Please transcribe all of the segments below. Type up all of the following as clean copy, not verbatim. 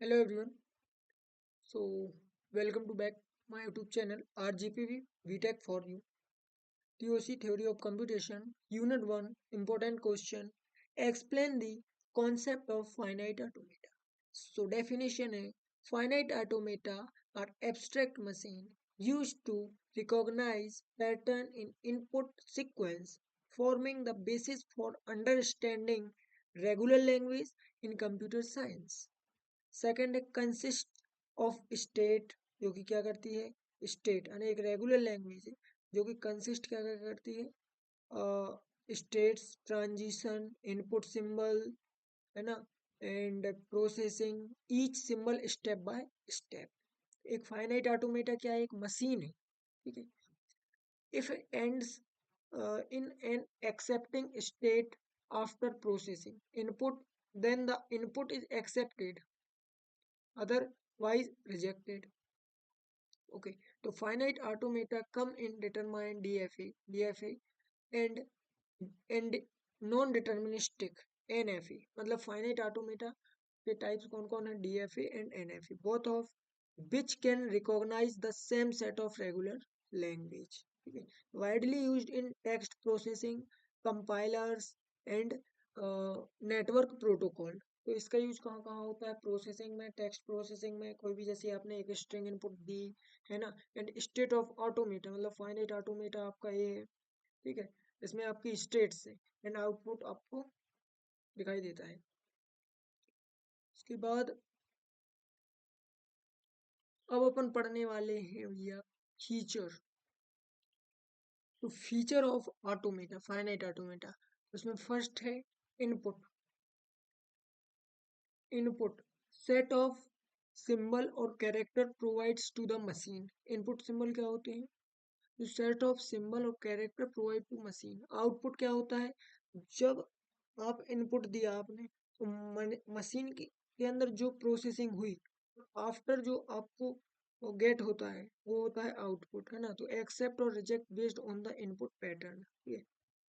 Hello everyone. So welcome to back my YouTube channel RGPV VTech for you. TOC Theory of Computation Unit 1 Important Question. Explain the concept of finite automata. So definition है finite automata are abstract machine used to recognize pattern in input sequence, forming the basis for understanding regular language in computer science. Second है consist of state, जो कि क्या करती है state यानी एक regular language है जो कि कंसिस्ट क्या क्या करती है स्टेट्स ट्रांजिशन इनपुट सिंबल, है ना, and processing each symbol step by step. एक फाइनाइट ऑटोमेटा क्या है, एक मशीन है, ठीक है। If ends in an accepting state after processing input, then the input is accepted, otherwise rejected. Okay, तो finite automata come in determined DFA and non deterministic NFA। मतलब finite automata के types कौन कौन है, DFA and NFA, both of which can recognise the same set of regular language, ठीक है। Widely used in text processing, compilers and network protocol. तो इसका use कहाँ कहाँ होता है, प्रोसेसिंग में, टेक्स्ट प्रोसेसिंग में, कोई भी जैसे आपने एक स्ट्रिंग इनपुट दी, है ना। एंड स्टेट ऑफ ऑटोमेटा मतलब फाइनाइट ऑटोमेटा आपका ये है, ठीक है। इसमें आपकी स्टेट्स है एंड आउटपुट आपको दिखाई देता है। उसके बाद अब अपन पढ़ने वाले हैं भैया फीचर। तो feature of automata, finite automata, उसमें फर्स्ट है input. Input set of symbol और character provides to the machine. Input symbol क्या होते हैं, जो सेट ऑफ सिंबल और character provide to machine. Output क्या होता है, जब आप इनपुट दिया आपने तो मशीन के अंदर जो प्रोसेसिंग हुई, आफ्टर जो आपको गेट होता है वो होता है आउटपुट, है ना। तो एक्सेप्ट और reject based on the input pattern, ठीक है।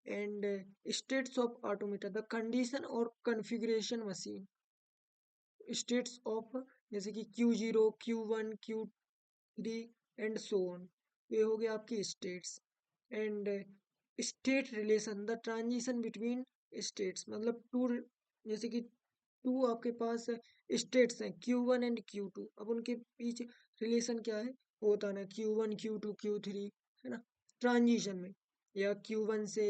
And states of automata the condition और कॉन्फ़िगरेशन मशीन। स्टेट्स ऑफ जैसे कि Q0 Q1 Q3 and so on, ये हो गया आपकी states. And state relation the transition between states, मतलब टू, जैसे कि टू आपके पास स्टेट्स हैं Q1 एंड Q2, अब उनके बीच रिलेशन क्या है, वो होता है ना Q1 Q2 Q3, है ना, ट्रांजिशन में। या Q1 से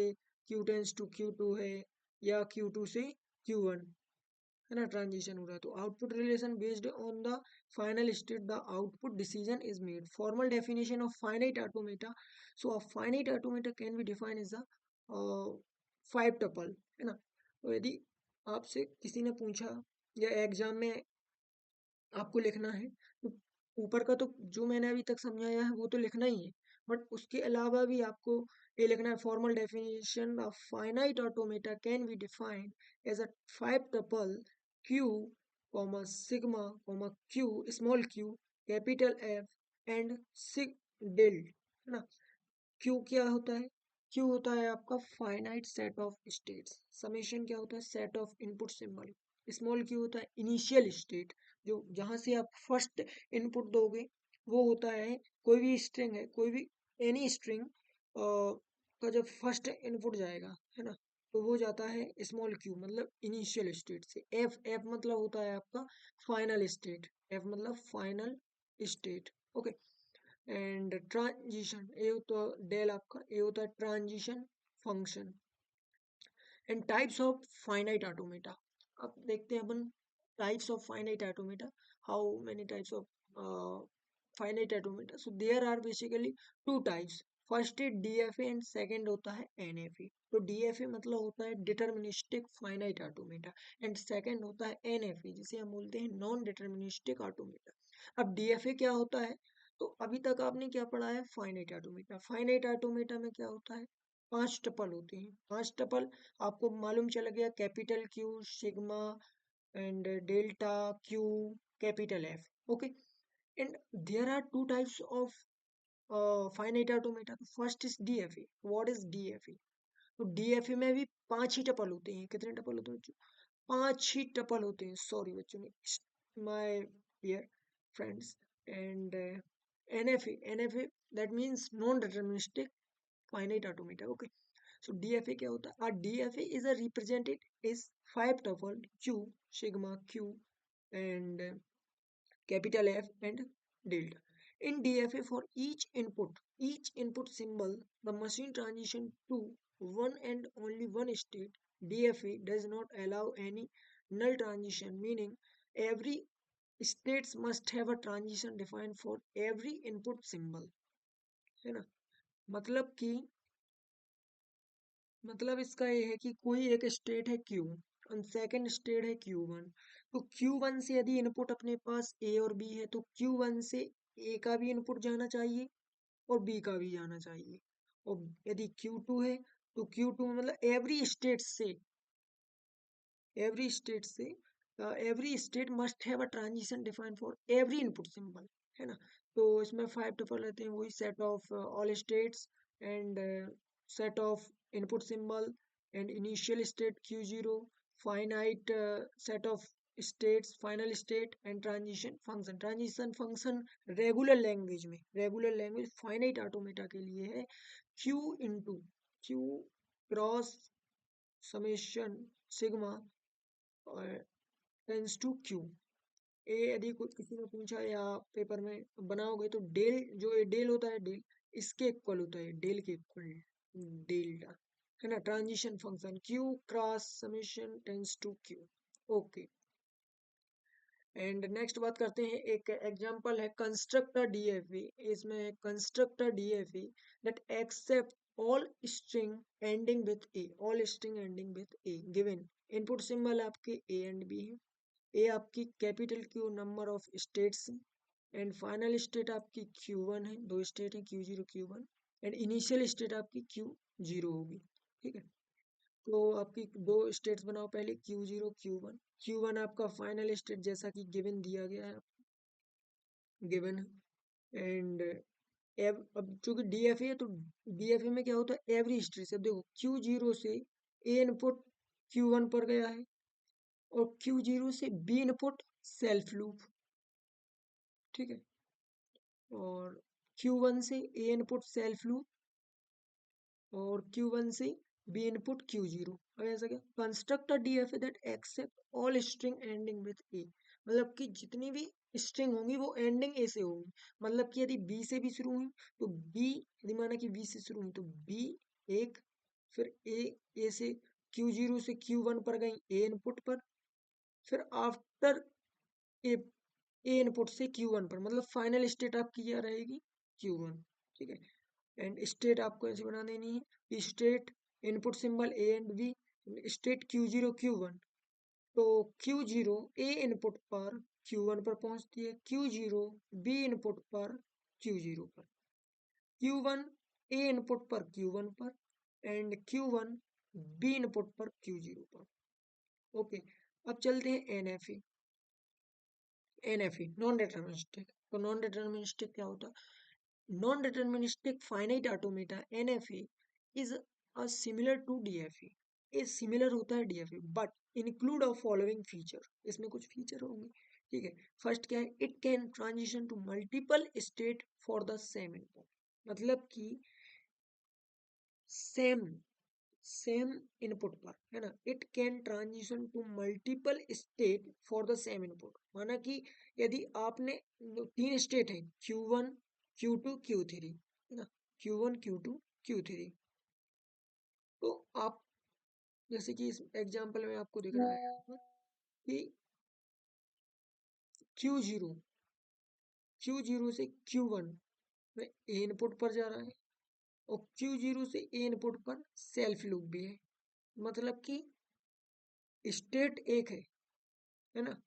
Q टू Q2 है, या Q2 से Q1, है ना, ट्रांजिशन हो रहा है। तो output relation based on the final state the output decision is made. Formal definition of finite automata. So a finite automata can be defined as a five tuple, है ना। तो यदि आपसे किसी ने पूछा या एग्जाम में आपको लिखना है, तो ऊपर का तो जो मैंने अभी तक समझाया है वो तो लिखना ही है, बट उसके अलावा भी आपको ये लिखना है। Formal definition of finite automata can be defined as a five tuple Q comma sigma comma Q small Q capital F and sig del, है ना। क्यू क्या होता है, क्यू होता है आपका finite set of states. Summation क्या होता है, set of input symbol. Small Q होता है इनिशियल स्टेट, जो जहां से आप फर्स्ट इनपुट दोगे वो होता है, कोई भी स्ट्रिंग है, कोई भी एनी स्ट्रिंग का जब फर्स्ट इनपुट जाएगा, है ना, तो वो जाता है स्मॉल क्यू मतलब इनिशियल स्टेट से। एफ, एफ मतलब होता है आपका फाइनल स्टेट, एफ मतलब final state, okay. And transition, ये तो डेल आपका ये होता है transition function. And types of finite automata, अब देखते हैं अपन types of finite automata. How many types of finite automata, so there are basically two types. First है डीएफए एंड सेकंड होता है एनएफए। तो डीएफए मतलब होता है deterministic finite automata, and second होता है एनएफए जिसे हम बोलते हैं नॉन डिटर्मिनिस्टिक ऑटोमेटा। अब डीएफए क्या होता है, तो अभी तक आपने क्या पढ़ा है, फाइनाइट ऑटोमेटा। फाइनाइट ऑटोमेटा में क्या होता है, पांच टपल होते हैं। पांच टपल आपको मालूम चल गया, capital Q sigma and delta Q capital F, okay. And there are two types of finite automata. First is DFA. What is DFA, तो डीएफए में भी पांच ही टपल होते हैं। कितने टपल होते हैं बच्चों, पांच ही टपल होते हैं, सॉरी बच्चों ने my dear friends. And NFA that means non-deterministic finite automata. Okay, so DFA क्या होता है? DFA is a represented is 5 tuple Q, sigma Q, and capital F and delta. In DFA, for each input symbol, the machine transition to one and only one state. DFA does not allow any null transition, meaning every states must have a transition defined for every input symbol, है ना? मतलब कि मतलब इसका ये है कि कोई एक स्टेट है Q और सेकंड स्टेट है Q1, तो Q1 से यदि इनपुट अपने पास A और B है तो Q1 से A का भी इनपुट जाना चाहिए और B का भी जाना चाहिए, और यदि Q2 है तो Q2 मतलब every state से every state must have a transition defined for every input symbol, है ना? तो इसमें 5 टपल रहते हैं, वही set of all states and set of input symbol and initial state Q0, finite set of states, final state and transition function regular language finite automata के लिए है Q cross summation sigma tends to Q। ए यदि किसी ने पूछा या paper में बनाओगे तो डेल, जो ये डेल होता है, डेल इसके इक्वल होता है, डेल के इक्वल डेल्टा, है ना? Transition function Q cross summation tends to Q। Okay, and next बात करते हैं, एक एग्जांपल है कंस्ट्रक्टर डीएफई। इसमें constructor DFE that accept all string ending with a given input symbol आपके ए एंड बी है। ए आपकी capital Q number of states and final state आपकी Q1 है, दो स्टेट है Q0 Q1, and initial state आपकी Q0 होगी। ठीक है, तो आपकी दो स्टेट्स बनाओ पहले Q0 Q1। Q1 आपका फाइनल स्टेट जैसा कि गिवन दिया गया है, गिवन है। एंड अब चूंकि डीएफए है तो डीएफए में क्या होता है, एवरी हिस्ट्री से देखो Q0 से ए इनपुट Q1 पर गया है और Q0 से बी इनपुट सेल्फ लूप, ठीक है, और Q1 से ए इनपुट सेल्फ लूप और Q1 से बी इनपुट Q0। अब ऐसा क्या, construct a DFA that accept all string ending with A, मतलब कि जितनी भी स्ट्रिंग होंगी वो एंडिंग ए से होंगी। मतलब कि यदि बी से भी शुरू हुई तो बी, यदि माना कि बी से शुरू हुई तो बी एक, फिर ए से Q0 से Q1 पर गई ए इनपुट पर, फिर आफ्टर ए ए इनपुट से Q1 पर, मतलब फाइनल स्टेट आपकी क्या रहेगी, Q1। ठीक है, एंड स्टेट आपको ऐसे बना देनी है, state input symbol A and B, state Q0 Q1, तो Q0 ए इनपुट पर Q1 पर पहुंचती है, Q0 बी इनपुट पर Q0 पर, Q1 ए इनपुट पर Q1 पर एंड Q1 बी इनपुट पर Q0 पर। ओके, अब चलते हैं एनएफए। नॉन डिटरमिनिस्टिक, तो नॉन डिटरमिनिस्टिक क्या होता है? Non-deterministic finite automata (NFA) is a similar to DFA। ये सिमिलर होता है DFA but include a following feature, इसमें कुछ फीचर होंगे। ठीक है, फर्स्ट क्या है, it can transition to multiple state for the same input, मतलब कि सेम सेम इनपुट पर, है ना, it can transition to multiple state for the same input. माना कि यदि आपने तीन स्टेट है Q1 Q2 Q3, है ना, Q1 Q2 Q3, तो आप जैसे कि इस एग्जांपल में आपको दिख रहा है यहाँ पर कि Q0 से Q1 में ए इनपुट पर जा रहा है और Q0 से ए इनपुट पर सेल्फ लूप भी है, मतलब कि स्टेट एक है ना,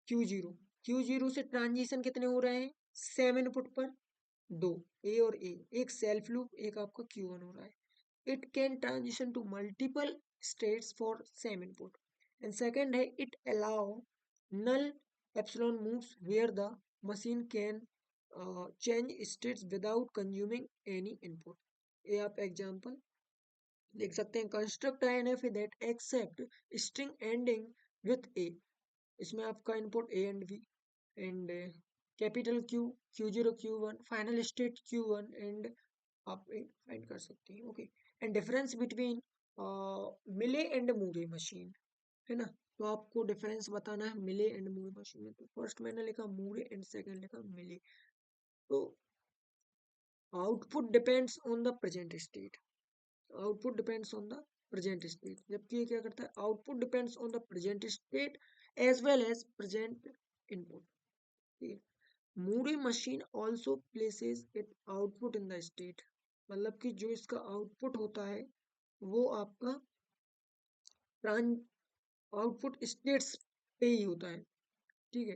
Q0 से ट्रांजिशन कितने हो रहे हैं, सेम इनपुट पर दो, ए और ए, एक सेल्फ लूप, एक आपका Q1 हो रहा है। It can transition to multiple states for same input, and second है it allow null epsilon moves where the machine can change states without consuming any input. ये आप एग्जांपल देख सकते हैं, construct N F that accept string ending with A, इसमें आपका input A and B and capital Q, Q0 Q1, final state Q1 and आप find कर सकते हैं। ओके, एंड डिफरेंस बिटवीन मिले एंड मूरे मशीन, है ना। तो आपको डिफरेंस बताना है मिले एंड मूरे मशीन में। तो फर्स्ट मैंने लिखा मूरे एंड सेकंड लिखा मिले। तो output depends on the present state, output depends on the present state, जबकि ये क्या करता है, output depends on the present state as well as present input. ठीक है, Moore machine also places it output in the state, मतलब कि जो इसका आउटपुट होता है वो आपका आउटपुट स्टेट्स पे ही होता है। ठीक है,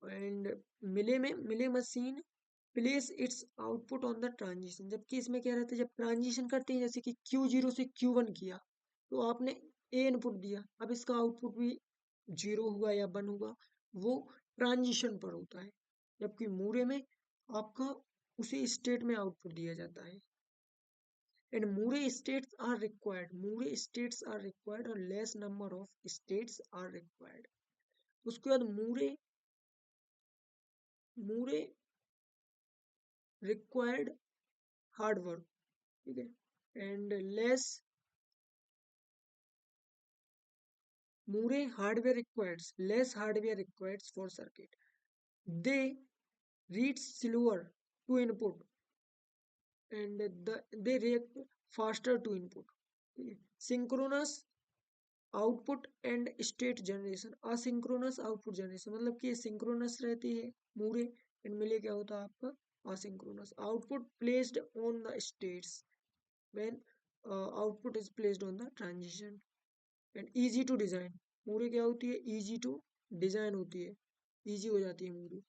एंड मिले machine place it's output on the transition, जबकि इसमें क्या रहता है, जब ट्रांजिशन करते हैं जैसे कि Q0 से Q1 किया तो आपने ए इनपुट दिया, अब इसका आउटपुट भी 0 हुआ या 1 हुआ, वो ट्रांजिशन पर होता है। जबकि मूरे में आपका उसी स्टेट में आउटपुट दिया जाता है। And Moore states are required और less number of states are required. उसके बाद Moore Moore required hard work, ठीक है, and less Moore hardware requires for circuit, they read slower to input and they react faster to input। ठीक है, synchronous output and state generation, asynchronous output generation, मतलब कि synchronous रहती है मूरे and मिले क्या होता है आपका asynchronous. Output placed on the states when output is placed on the transition and easy to design. Moore क्या होती है, इजी टू डिजाइन होती है, इजी हो जाती है मूरे,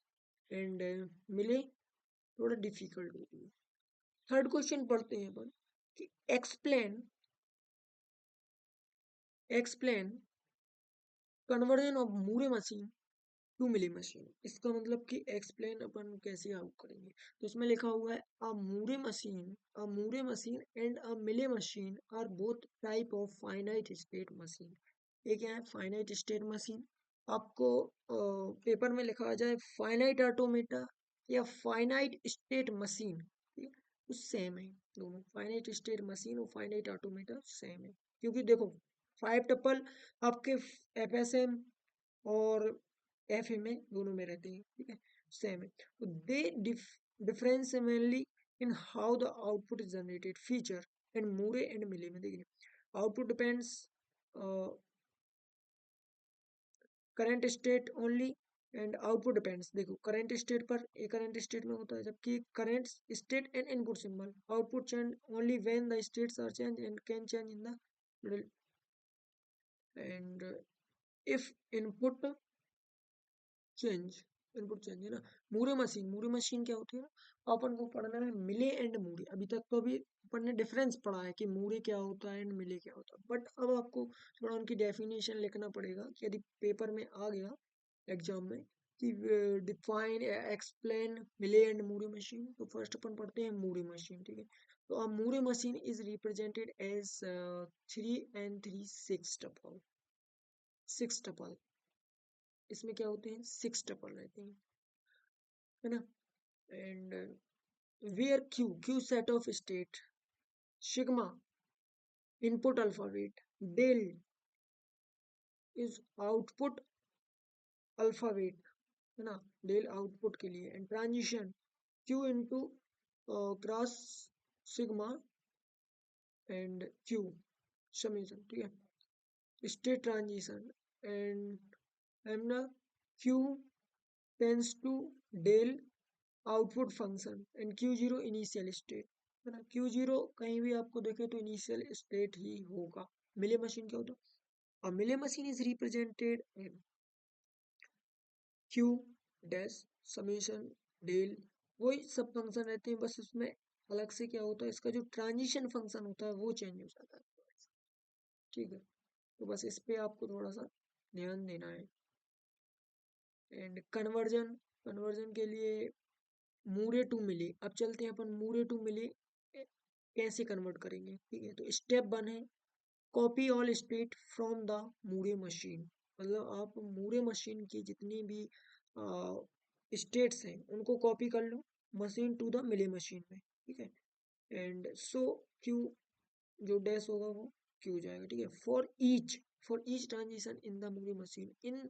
एंड मिले थोड़ा डिफिकल्ट होती है। थर्ड क्वेश्चन पढ़ते हैं अपन कि explain conversion of Moore machine to Mealy machine. इसका मतलब कि एक्सप्लेन अपन कैसे आउट करेंगे। तो इसमें लिखा हुआ है अ Moore machine and a Mealy machine are both type of finite state machine. ये क्या है, फाइनाइट स्टेट मशीन। आपको पेपर में लिखा आ जाए फाइनाइट ऑटोमेटा या फाइनाइट स्टेट मशीन, ठीक है, तो सेम है दोनों, फाइनाइट स्टेट मशीन और फाइनाइट ऑटोमेटा सेम है। क्योंकि देखो 5 टपल आपके FSM और FA में दोनों में रहते हैं, ठीक है, सेम है। तो the difference mainly in how the output is generated feature and Moore and Mealy में देखिए output depends current state only and output depends, देखो करंट स्टेट पर, एक करंट स्टेट में होता है, जबकि current state and input symbol output change only when the states are change and can change in the middle. And if input change input change है ना। Moore machine क्या होती है ना, अपन को पढ़ना है मिले एंड मूरे। अभी तक तो अभी अपन ने डिफरेंस पढ़ा है कि मूरे क्या होता है एंड मिले क्या होता है, बट अब आपको थोड़ा उनकी डेफिनेशन लिखना पड़ेगा कि यदि पेपर में आ गया एग्जाम में कि define explain Mealy and Moore machine, तो फर्स्ट अपन पढ़ते हैं मूरे मशीन, ठीक है। तो uh Moore machine is represented as 3 and 3 6 tuple. इसमें क्या होते हैं, 6 टपल रहते हैं, है ना। And where Q set of state, sigma input alphabet, del is output alphabet, है ना, डेल आउटपुट के लिए, and transition Q into cross sigma and Q summation, ठीक है, स्टेट ट्रांजिशन एंड एम ना Q tends to del output function and Q0 initial state, है ना। Q0 कहीं भी आपको देखे तो इनिशियल स्टेट ही होगा। मिले मशीन क्या होता है, a Mealy machine is represented in Q dash summation del, वही सब फंक्शन रहते हैं, बस उसमें अलग से क्या होता है, इसका जो ट्रांजिशन फंक्शन होता है वो चेंज हो जाता है, ठीक है। तो बस इस पे आपको थोड़ा सा ध्यान देना है। एंड कन्वर्जन के लिए मूरे टू मिले, अब चलते हैं अपन मूरे टू मिले कैसे कन्वर्ट करेंगे, ठीक है। तो स्टेप 1 है copy all state from the Moore machine, मतलब आप मूरे मशीन की जितनी भी स्टेट्स हैं उनको कॉपी कर लो machine to the Mealy machine में, ठीक है। एंड सो क्यू जो डैश होगा वो क्यू हो जाएगा, ठीक है। For each transition in the Moore machine, in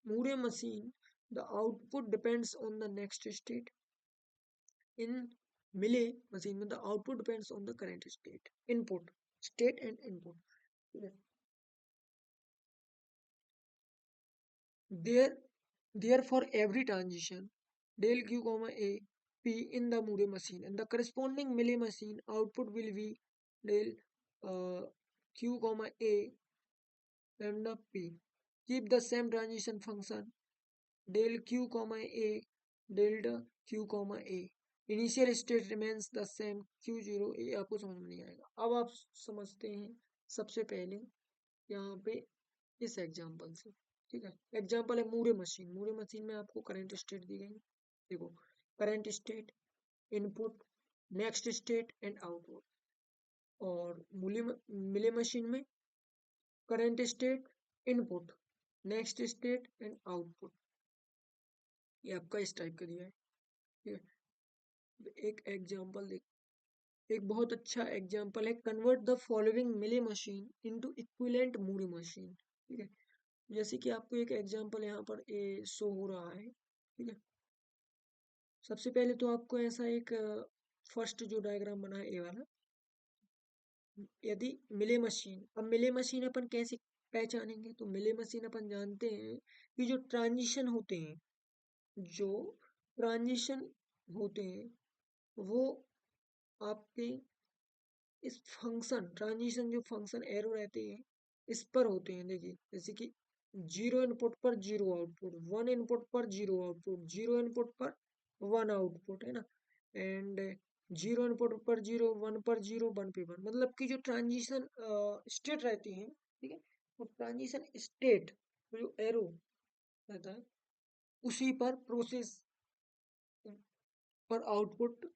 Moore machine the output depends on the next state. In Mealy machine में the output depends on the current state, input state and input, ठीक है। There, therefore, every transition del q comma a p in the Moore machine and the corresponding Mealy machine output will be del q comma a lambda p. Keep the same transition function del q comma a delta q comma a. Initial state remains the same q0 a. आपको समझ में नहीं आएगा। अब आप समझते हैं सबसे पहले यहाँ पे इस एग्जाम्पल से, ठीक है। एग्जाम्पल है मूरे मशीन। मूरे मशीन में आपको करंट स्टेट दी गई, देखो current state, input, next state and output. और मिले मशीन में current state, input, next state and output. ये आपका इस टाइप का दिया है, ठीक है। एक एग्जाम्पल देख, एक बहुत अच्छा एग्जाम्पल है, कन्वर्ट द फॉलोइंग मिले मशीन इनटू इक्विवेलेंट मूरे मशीन, ठीक है। जैसे कि आपको एक एग्जांपल यहाँ पर ए शो हो रहा है, ठीक है। सबसे पहले तो आपको ऐसा एक फर्स्ट जो डायग्राम बना है ए वाला, यदि मिले मशीन, अब मिले मशीन अपन कैसे पहचानेंगे, तो मिले मशीन अपन जानते हैं कि जो ट्रांजिशन होते हैं, जो ट्रांजिशन होते हैं वो आपके इस फंक्शन ट्रांजिशन जो फंक्शन एरो रहते हैं इस पर होते हैं। देखिए जैसे कि जीरो इनपुट पर जीरो आउटपुट, वन इनपुट पर जीरो आउटपुट, जीरो इनपुट पर वन आउटपुट, है ना। एंड जीरो इनपुट पर जीरो, वन पर जीरो, वन पे वन, मतलब कि जो ट्रांजिशन स्टेट रहती है, ठीक है। वो ट्रांजिशन स्टेट जो एरो रहता है उसी पर प्रोसेस पर आउटपुट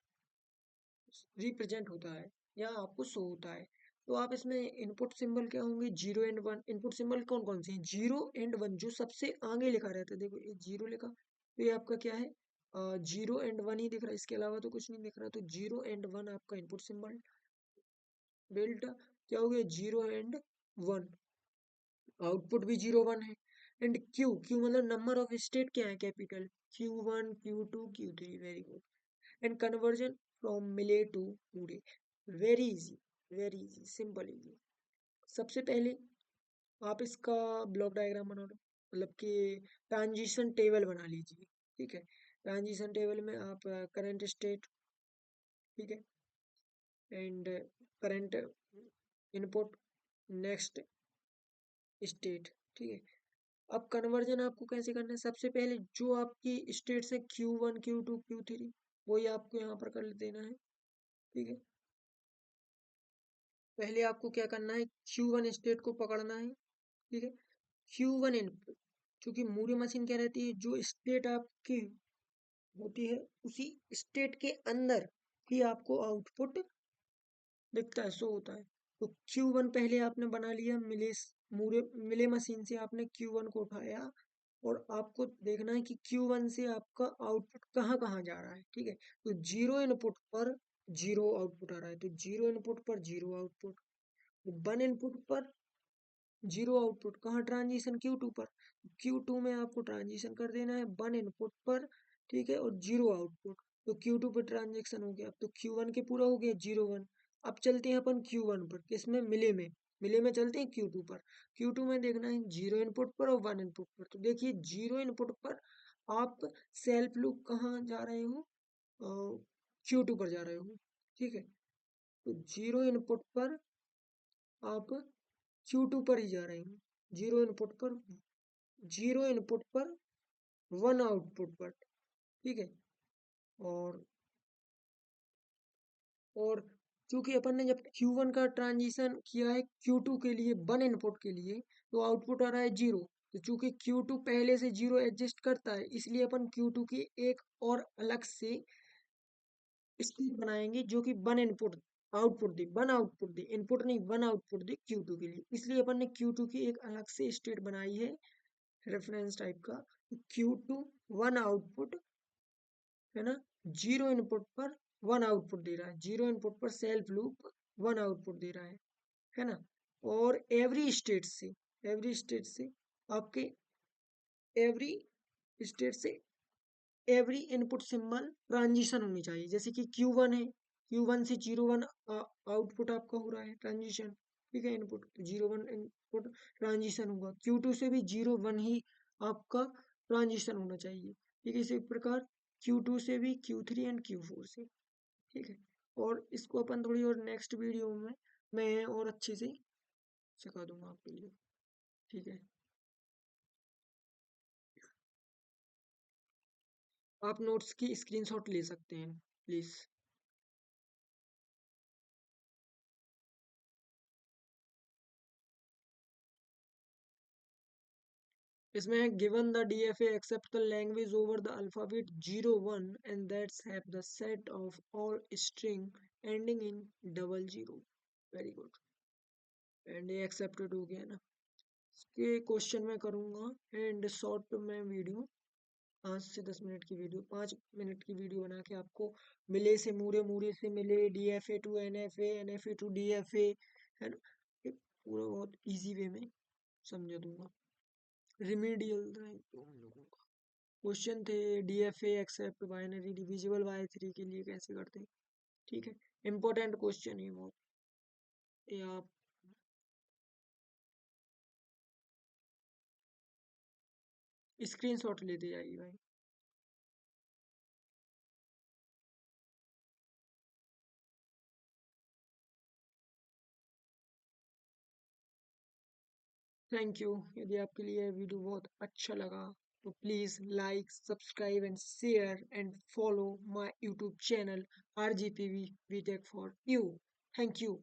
रिप्रेजेंट होता है या आपको शो होता है। तो आप इसमें इनपुट सिंबल क्या होंगे, zero and one. Input symbol कौन कौन से हैं, जीरो एंड वन, जो सबसे आगे लिखा रहता है। देखो ये जीरो लिखा तो ये आपका क्या है, जीरो एंड वन ही दिख रहा है, इसके अलावा तो कुछ नहीं दिख रहा। तो जीरो एंड वन आपका इनपुट सिंबल। डेल्टा क्या हो गया, जीरो एंड वन, आउटपुट भी जीरो वन है। एंड क्यू, क्यू मतलब नंबर ऑफ स्टेट क्या है, capital Q one, Q two, Q three, very good. And conversion from Mealy to Moore, very easy, very easy, simple easy. सबसे पहले आप इसका block diagram बना लो, मतलब कि ट्रांजिशन टेबल बना लीजिए, ठीक है। ट्रांजिशन टेबल में आप करंट स्टेट, ठीक है, and current input, next state, ठीक है। अब कन्वर्जन आपको कैसे करना है, सबसे पहले जो आपकी स्टेट्स है Q one, Q two, Q three, वही आपको यहाँ पर कर देना है, ठीक है। पहले आपको क्या करना है, Q1 स्टेट को पकड़ना है, ठीक है। Q1 इनपुट, क्योंकि मूरी मशीन क्या रहती है, जो स्टेट आपकी होती है उसी स्टेट के अंदर ही आपको आउटपुट दिखता है, शो होता है। तो Q1 पहले आपने बना लिया, मिले मशीन से आपने Q1 को उठाया और आपको देखना है कि Q1 से आपका आउटपुट कहाँ कहाँ जा रहा है, ठीक है। तो जीरो इनपुट पर जीरो आउटपुट आ रहा है, तो जीरो इनपुट पर जीरो आउटपुट। वन इनपुट पर जीरो आउटपुट, कहाँ ट्रांजिशन Q2 पर, Q2 में आपको ट्रांजिशन कर देना है वन इनपुट पर, ठीक है, और जीरो आउटपुट। तो Q2 पर ट्रांजेक्शन हो गया, तो Q1 के पूरा हो गया जीरो वन। अब चलते हैं अपन Q1 पर, किसमें, मिले में चलते हैं Q2 पर। Q2 में देखना है जीरो इनपुट पर और वन इनपुट पर। तो देखिए जीरो इनपुट पर आप सेल्फ लूप कहाँ जा रहे हो, Q2 पर जा रहे हो, ठीक है। तो आप Q2 पर ही जा रहे हैं, जीरो इनपुट पर, जीरो इनपुट पर वन आउटपुट पर, ठीक है। और और क्योंकि अपन ने जब Q1 का ट्रांजिशन किया है Q2 के लिए, वन इनपुट के लिए, तो आउटपुट आ रहा है जीरो। तो चूंकि Q2 पहले से जीरो एडजस्ट करता है, इसलिए अपन Q2 की एक और अलग से स्टेट बनाएंगे जो कि वन इनपुट आउटपुट दी, वन आउटपुट दी, इनपुट नहीं, वन आउटपुट दी Q2 के लिए। इसलिए अपन ने Q2 की एक अलग से स्टेट बनाई है रेफरेंस टाइप का। Q2 वन आउटपुट है ना, जीरो इनपुट पर वन आउटपुट दे रहा है, जीरो इनपुट पर सेल्फ लूप वन आउटपुट दे रहा है ना। और एवरी स्टेट से आपके एवरी स्टेट से एवरी इनपुट सिंबल ट्रांजिशन होनी चाहिए। जैसे कि Q1 है, Q1 से 01 आउटपुट आपका हो रहा है ट्रांजिशन, ठीक है, इनपुट तो 01 इनपुट ट्रांजिशन होगा। Q2 से भी 01 ही आपका ट्रांजिशन होना चाहिए, ठीक है। इसी प्रकार Q2 से भी Q3 एंड Q4 से, ठीक है। और इसको अपन थोड़ी और नेक्स्ट वीडियो में मैं और अच्छे से सिखा दूंगा आपके लिए, ठीक है। आप नोट्स की स्क्रीनशॉट ले सकते हैं प्लीज। इसमें है given the DFA accept the language over the alphabet 01 and that's have the set of all string ending in double zero. Very good. And ये एक्सेप्टेड हो गया ना। इसके क्वेश्चन मैं करूँगा एंड शॉर्ट में वीडियो, 5 से 10 मिनट की वीडियो, 5 मिनट की वीडियो बना के आपको मिले से मूरे, मूरे से Mealy, DFA to NFA, NFA to DFA, है ना, ये पूरा बहुत इजी वे में समझा दूंगा। रिमीडियल तो हम लोगों का क्वेश्चन थे DFA accept binary divisible by 3 के लिए कैसे करते हैं, ठीक है। इंपॉर्टेंट क्वेश्चन है बहुत, ये आप स्क्रीनशॉट लेते जाइए भाई। Thank you. यदि आपके लिए वीडियो बहुत अच्छा लगा तो please like, subscribe and share and follow my YouTube channel RGPV VTech for you। Thank you.